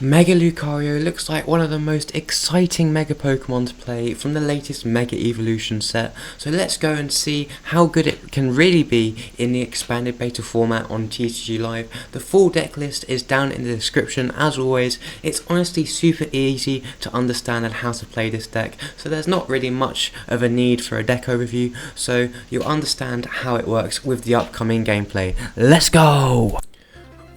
Mega Lucario looks like one of the most exciting Mega Pokemon to play from the latest Mega Evolution set, so let's go and see how good it can really be in the expanded beta format on TCG Live. The full deck list is down in the description as always. It's honestly super easy to understand and how to play this deck, so there's not really much of a need for a deck overview, so you'll understand how it works with the upcoming gameplay. Let's go!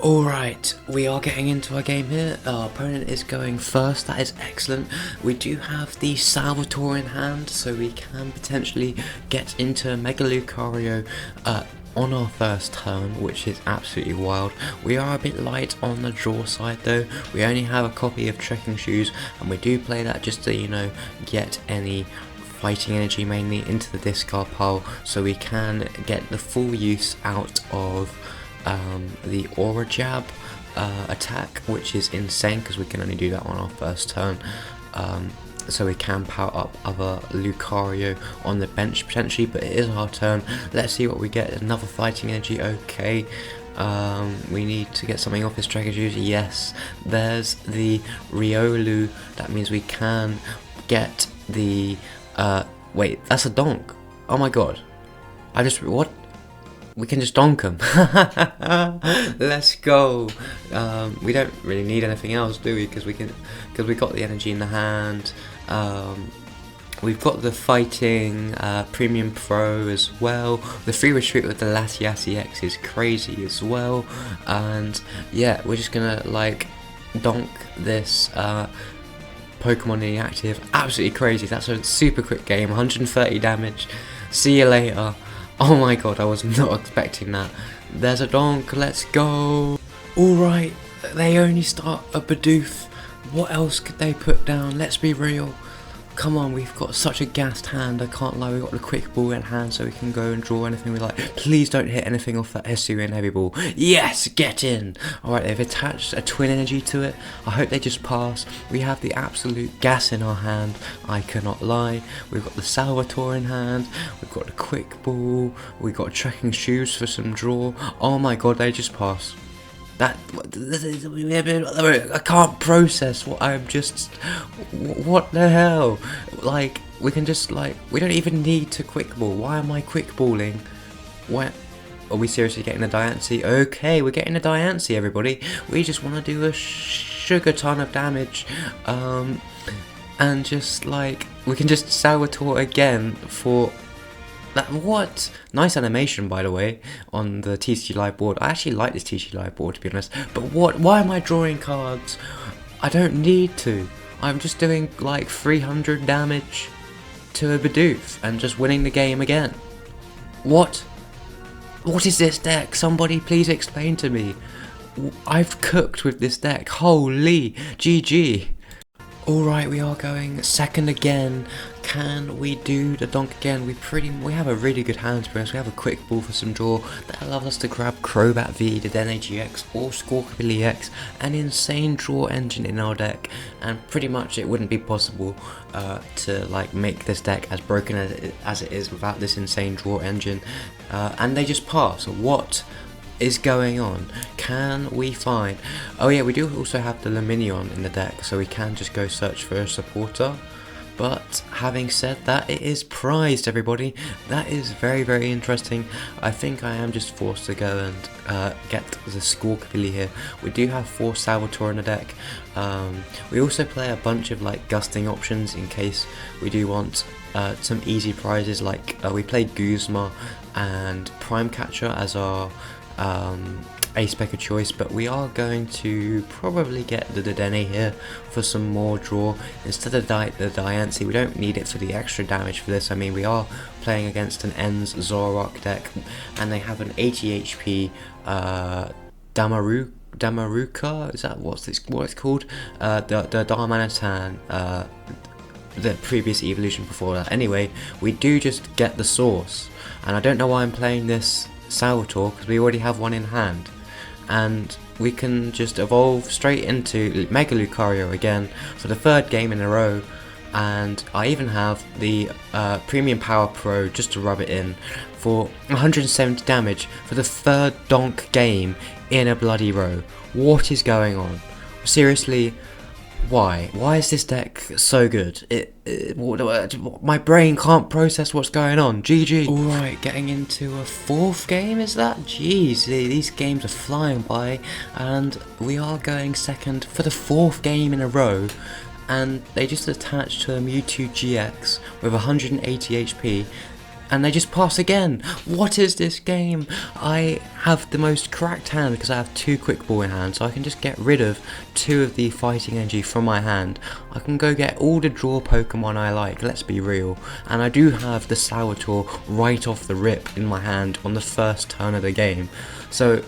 Alright, we are getting into our game here. Our opponent is going first, that is excellent. We do have the Salvatore in hand, so we can potentially get into Mega Lucario on our first turn, which is absolutely wild. We are a bit light on the draw side though. We only have a copy of Trekking Shoes, and we do play that just to, you know, get any fighting energy mainly into the discard pile, so we can get the full use out of the Aura Jab attack, which is insane because we can only do that on our first turn. So we can power up other Lucario on the bench potentially, but it is our turn. Let's see what we get. Another fighting energy, okay. We need to get something off his Trekking Shoes. Yes, there's the Riolu. That means we can get the wait, that's a donk. Oh my god, what? We can just donk him. Let's go. We don't really need anything else, do we? Because we got the energy in the hand. We've got the fighting Premium Pro as well. The free retreat with the Latias EX is crazy as well. And yeah, we're just gonna like donk this Pokemon inactive. Absolutely crazy. That's a super quick game. 130 damage. See you later. Oh my god, I was not expecting that. There's a donk, let's go. Alright, they only start a Bidoof. What else could they put down? Let's be real. Come on, we've got such a gassed hand, I can't lie. We've got the quick ball in hand so we can go and draw anything we like. Please don't hit anything off that Hisuian heavy ball. Yes, get in! Alright, they've attached a twin energy to it. I hope they just pass. We have the absolute gas in our hand, I cannot lie. We've got the Salvatore in hand. We've got the quick ball. We've got Trekking Shoes for some draw. Oh my god, they just pass. I can't process what I'm just. What the hell? Like, we can just, like, we don't even need to quick ball. Why am I quick balling? What? Are we seriously getting a Diancie? Okay, we're getting a Diancie, everybody. We just want to do a sugar ton of damage. And just, like, we can just Salvatore again for. What? Nice animation, by the way, on the TCG Live board. I actually like this TCG Live board, to be honest. But what? Why am I drawing cards? I don't need to. I'm just doing like 300 damage to a Bidoof and just winning the game again. What? What is this deck? Somebody please explain to me. I've cooked with this deck. Holy GG. Alright, we are going second again. Can we do the donk again? We have a really good hand, to be honest. We have a quick ball for some draw that allows us to grab Crobat V, Dedenne-GX or Squawkabilly X, an insane draw engine in our deck, and pretty much it wouldn't be possible to like make this deck as broken as it is without this insane draw engine. And they just pass. What is going on? Can we find? Oh yeah, we do also have the Lumineon in the deck, so we can just go search for a supporter. But having said that, it is prized, everybody. That is very, very interesting. I think I am just forced to go and get the Squawkabilly here. We do have 4 Salvatore in the deck. We also play a bunch of like gusting options in case we do want some easy prizes. Like we played Guzma and Prime Catcher as our ace spec of choice, but we are going to probably get the Dedenne here for some more draw instead of the Diancie. We don't need it for the extra damage for this. I mean, we are playing against an Ends Zoroark deck, and they have an 80 HP Damaruka. Is that what it's called? The Darmanitan, the previous evolution before that. Anyway, we do just get the source, and I don't know why I'm playing this Salvatore because we already have one in hand, and we can just evolve straight into Mega Lucario again for the 3rd game in a row. And I even have the Premium Power Pro just to rub it in for 170 damage for the 3rd donk game in a bloody row. What is going on? Seriously, why? Why is this deck so good? My brain can't process what's going on. GG. Alright, getting into a fourth game, is that? Jeez, these games are flying by, and we are going second for the fourth game in a row. And they just attached to a Mewtwo GX with 180 HP, and they just pass again. What is this game? I have the most cracked hand because I have 2 quick ball in hand, so I can just get rid of 2 of the fighting energy from my hand. I can go get all the draw Pokemon I like, let's be real. And I do have the Salvatore right off the rip in my hand on the first turn of the game. So,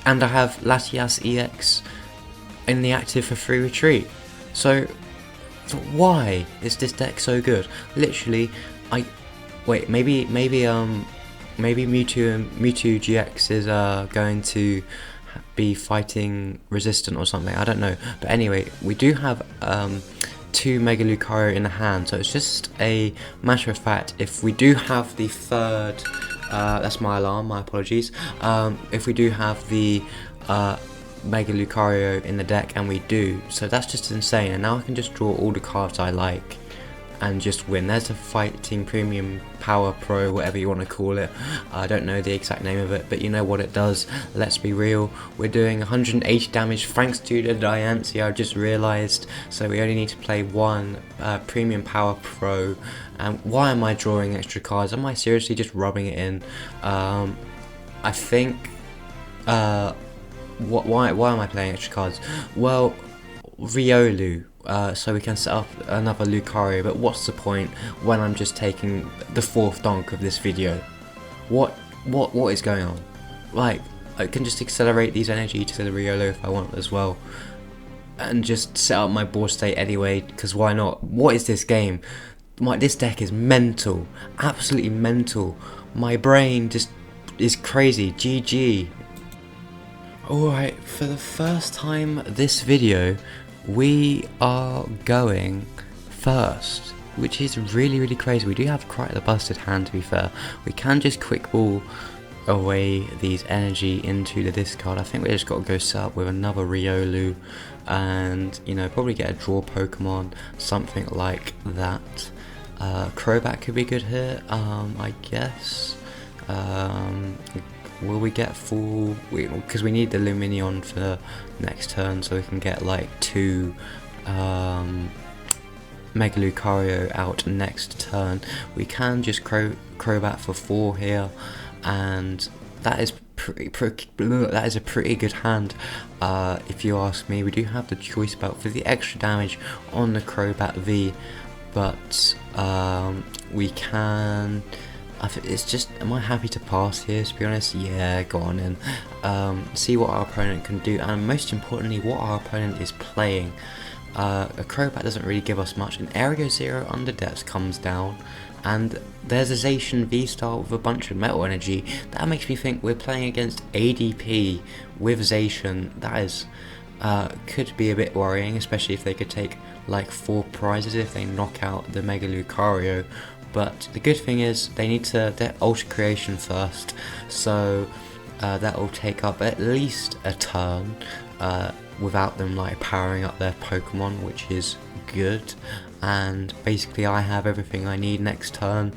and I have Latias EX in the active for free retreat. So why is this deck so good? Literally, wait, maybe Mewtwo GX is going to be fighting resistant or something, I don't know. But anyway, we do have 2 Mega Lucario in the hand, so it's just a matter of fact, if we do have the third, that's my alarm, my apologies, if we do have the Mega Lucario in the deck, and we do, so that's just insane. And now I can just draw all the cards I like and just win. There's a fighting Premium Power Pro, whatever you want to call it. I don't know the exact name of it, but you know what it does. Let's be real, we're doing 180 damage thanks to the Diancie, I just realised. So we only need to play 1 Premium Power Pro. And why am I drawing extra cards? Am I seriously just rubbing it in? I think why am I playing extra cards? Well, Riolu, so we can set up another Lucario, but what's the point when I'm just taking the 4th donk of this video? What is going on? Like, I can just accelerate these energy to the Riolu if I want as well, and just set up my board state anyway, because why not? What is this game? This deck is mental, absolutely mental. My brain just is crazy. GG. Alright, for the first time this video, we are going first, which is really crazy. We do have quite the busted hand, to be fair. We can just quick ball away these energy into the discard. I think we just got to go set up with another Riolu, and you know, probably get a draw Pokemon, something like that. Crobat could be good here, I guess. Will we get full? Because we need the Lumineon for the next turn, so we can get like 2 Mega Lucario out next turn. We can just Crobat for 4 here, and that is that is a pretty good hand, if you ask me. We do have the Choice Belt for the extra damage on the Crobat V, but we can. It's just, am I happy to pass here, to be honest? Yeah, go on in. See what our opponent can do, and most importantly, what our opponent is playing. A Crobat doesn't really give us much. An Area 0 Under Depth comes down, and there's a Zacian V-Star with a bunch of Metal Energy. That makes me think we're playing against ADP with Zacian. That is, could be a bit worrying, especially if they could take like 4 prizes if they knock out the Mega Lucario. But the good thing is they need to their Ultra Creation first, so that will take up at least a turn without them like powering up their Pokemon, which is good. And basically I have everything I need next turn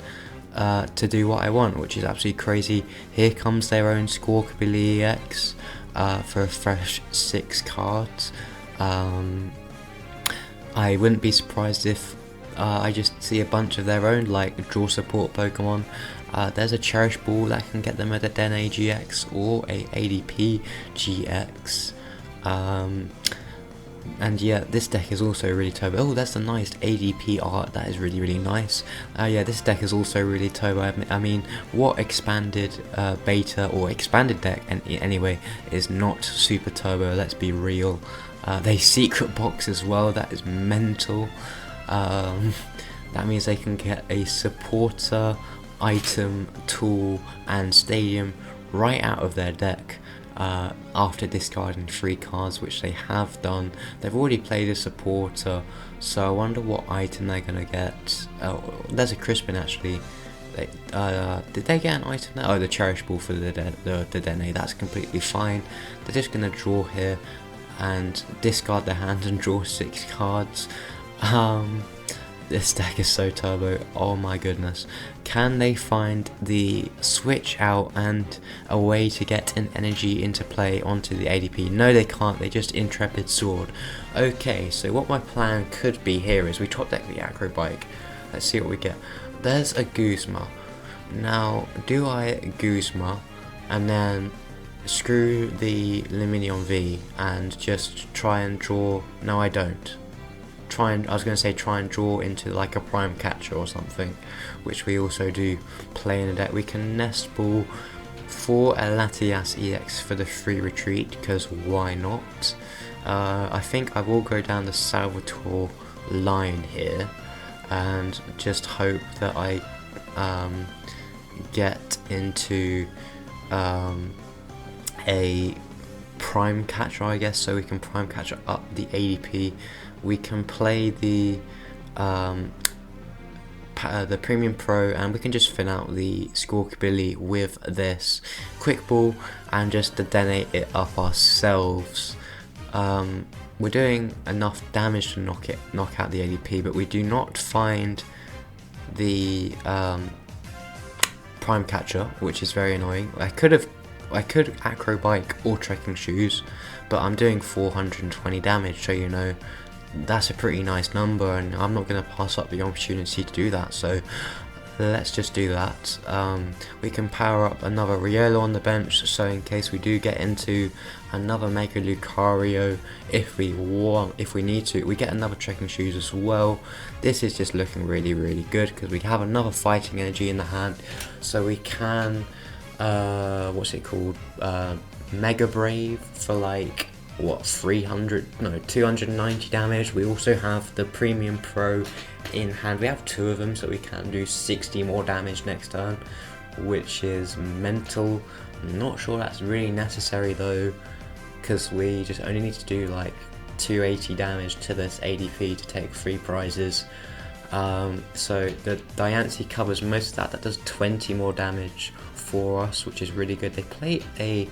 to do what I want, which is absolutely crazy. Here comes their own Squawkabilly EX for a fresh 6 cards. I wouldn't be surprised if I just see a bunch of their own like draw support Pokemon. There's a Cherish Ball that can get them a Dedenne-GX or a ADP GX. And yeah, this deck is also really turbo. Oh, that's a nice ADP art. That is really nice. Yeah, this deck is also really turbo. I mean, what expanded beta or expanded deck anyway is not super turbo? Let's be real. They secret box as well. That is mental. That means they can get a supporter, item, tool and stadium right out of their deck after discarding 3 cards, which they have done. They've already played a supporter, so I wonder what item they're gonna get. Oh, there's a Crispin actually. Did they get an item there? Oh, the Cherish Ball for the Dedenne. That's completely fine. They're just gonna draw here. and discard their hand and draw 6 cards. This deck is so turbo, oh my goodness. Can they find the switch out and a way to get an energy into play onto the ADP? No, they can't, they just Intrepid Sword. Okay, so what my plan could be here is we top deck the Acro bike. Let's see what we get. There's a Guzma. Now, do I Guzma and then screw the Lumineon V and just try and draw? No, I don't. I was going to say try and draw into like a prime catcher or something, which we also do play in a deck. We can nest ball for a Latias EX for the free retreat, because why not? I think I will go down the Salvatore line here and just hope that I get into a prime catcher, I guess, so we can prime catcher up the ADP. We can play the Premium Pro, and we can just fin out the Squawkabilly with this quick ball and just detonate it up ourselves. We're doing enough damage to knock out the ADP, but we do not find the prime catcher, which is very annoying. I could Acro bike or Trekking Shoes, but I'm doing 420 damage, so you know that's a pretty nice number, and I'm not going to pass up the opportunity to do that, so let's just do that. We can power up another Riolu on the bench, so in case we do get into another Mega Lucario, if we need to, we get another Trekking Shoes as well. This is just looking really, really good because we have another fighting energy in the hand, so we can what's it called, Mega Brave for like what, 290 damage. We also have the Premium Pro in hand. We have 2 of them, so we can do 60 more damage next turn, which is mental. I'm not sure that's really necessary though, because we just only need to do like 280 damage to this ADP to take 3 prizes. So the Diancie covers most of that. That does 20 more damage for us, which is really good. They play a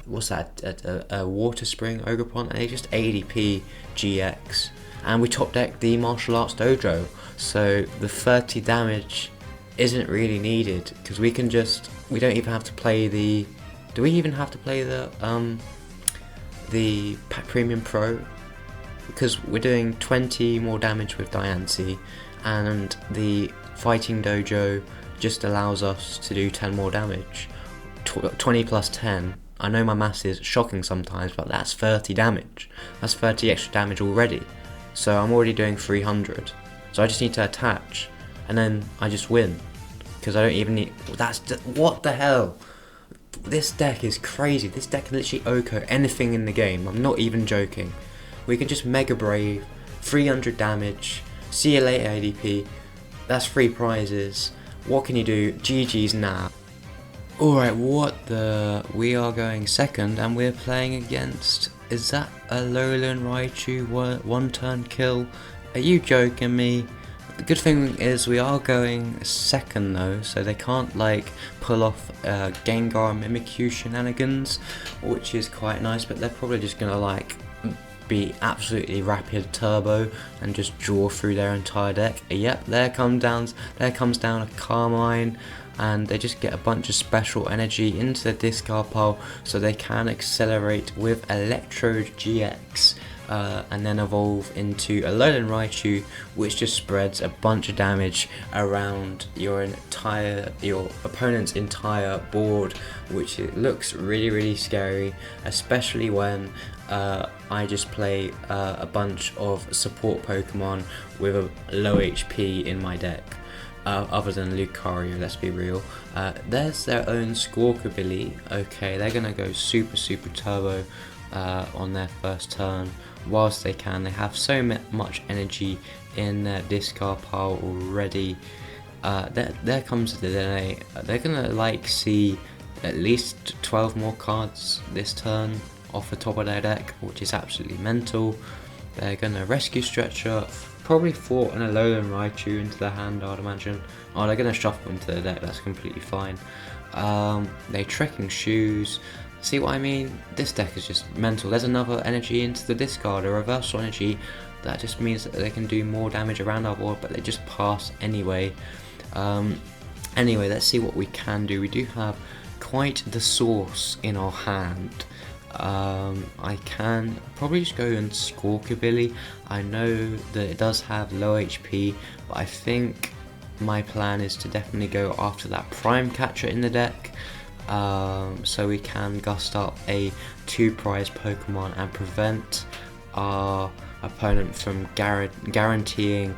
what's that? A Water Spring Ogerpon, and they just ADP GX, and we top deck the Martial Arts Dojo, so the 30 damage isn't really needed because we don't even have to play the. Do we even have to play the Premium Pro? Because we're doing 20 more damage with Diancie, and the Fighting Dojo just allows us to do 10 more damage. 20 plus 10, I know my maths is shocking sometimes, but that's 30 damage. That's 30 extra damage already. So I'm already doing 300. So I just need to attach, and then I just win. Because I don't even need. What the hell? This deck is crazy. This deck can literally OHKO anything in the game. I'm not even joking. We can just Mega Brave, 300 damage, see you later ADP. That's 3 prizes. What can you do? GG's now. Alright, we are going second, and we're playing against, is that a Lowland Raichu 1-turn kill? Are you joking me? The good thing is we are going second though, so they can't like pull off Gengar Mimikyu shenanigans, which is quite nice, but they're probably just gonna like be absolutely rapid turbo and just draw through their entire deck. Yep, there comes down a Carmine, and they just get a bunch of special energy into the discard pile so they can accelerate with Electrode GX and then evolve into a Lowland Raichu, which just spreads a bunch of damage around your opponent's entire board, which it looks really, really scary, especially when I just play a bunch of support Pokemon with a low HP in my deck. Other than Lucario, let's be real. There's their own Squawkabilly. Okay, they're gonna go super turbo on their first turn. Whilst they have so much energy in their discard pile already. There comes the Dedenne. They're gonna like see at least 12 more cards this turn off the top of their deck, which is absolutely mental. They're gonna Rescue Stretcher, probably thought an Alolan Raichu into the hand, I'd imagine. They're gonna shuffle into the deck, that's completely fine. They Trekking Shoes, See what I mean? This deck is just mental. There's another energy into the discard, a reversal energy. That just means that they can do more damage around our board, but they just pass anyway. Anyway, let's see what we can do. We do have quite the source in our hand. I can probably just go and Squawkabilly. I know that it does have low HP, but I think my plan is to definitely go after that Prime Catcher in the deck, so we can gust up a 2-prize Pokemon and prevent our opponent from guaranteeing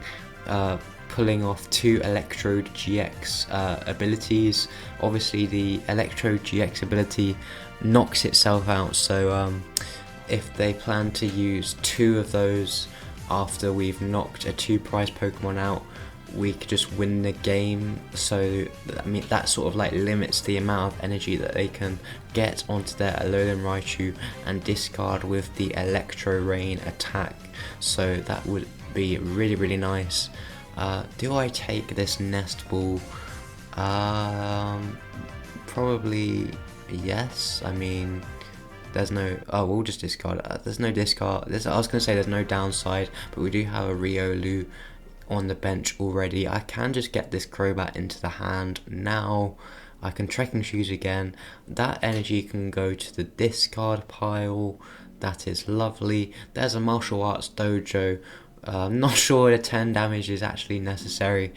pulling off 2 Electrode GX abilities. Obviously the Electrode GX ability knocks itself out, so if they plan to use 2 of those after we've knocked a 2-prize Pokemon out, we could just win the game. So I mean, that sort of like limits the amount of energy that they can get onto their Alolan Raichu and discard with the Electro Rain attack. So that would be really nice. Do I take this Nest Ball? Probably yes. I mean, there's no, oh, we'll just discard it. There's no discard. I was going to say there's no downside, but we do have a Riolu on the bench already. I can just get this Crobat into the hand now. I can Trekking Shoes again. That energy can go to the discard pile. That is lovely. There's a Martial Arts Dojo. I'm not sure the 10 damage is actually necessary,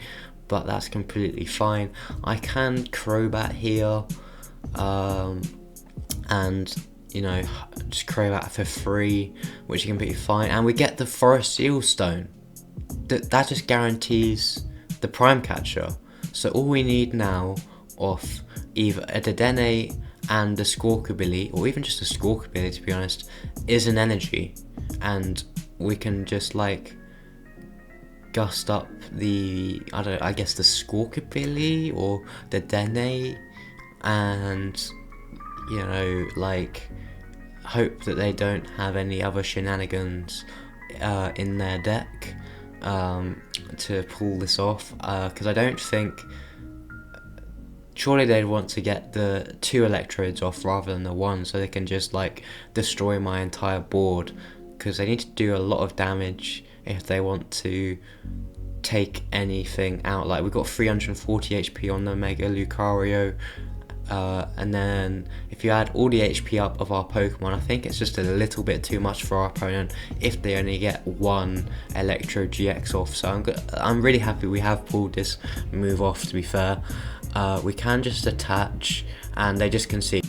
but that's completely fine. I can Crobat here, and you know, just Crobat for free, which is completely fine. And we get the Forest Seal Stone. That just guarantees the Prime Catcher. So all we need now of either a Dedenne and a Squawkabilly, or even just a Squawkabilly to be honest, is an energy, and we can just like gust up the, I guess the Squawkabilly or the Dedenne, and you know, like hope that they don't have any other shenanigans in their deck to pull this off, because I don't think, surely they'd want to get the 2 Electrodes off rather than the 1, so they can just like destroy my entire board, because they need to do a lot of damage if they want to take anything out. Like we've got 340 HP on the Mega Lucario, and then if you add all the HP up of our Pokemon, I think it's just a little bit too much for our opponent if they only get 1 Electro GX off. So I'm really happy we have pulled this move off, to be fair. We can just attach and they just concede.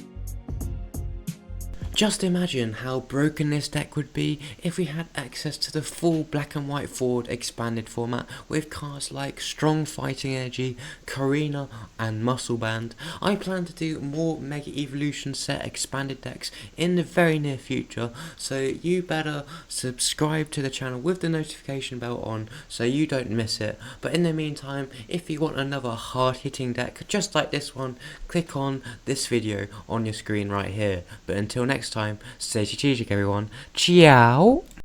Just imagine how broken this deck would be if we had access to the full black and white forward expanded format with cards like Strong Fighting Energy, Karina and Muscle Band. I plan to do more Mega Evolution set expanded decks in the very near future, so you better subscribe to the channel with the notification bell on so you don't miss it. But in the meantime, if you want another hard hitting deck just like this one, click on this video on your screen right here. But until next time, stay strategic everyone. Ciao!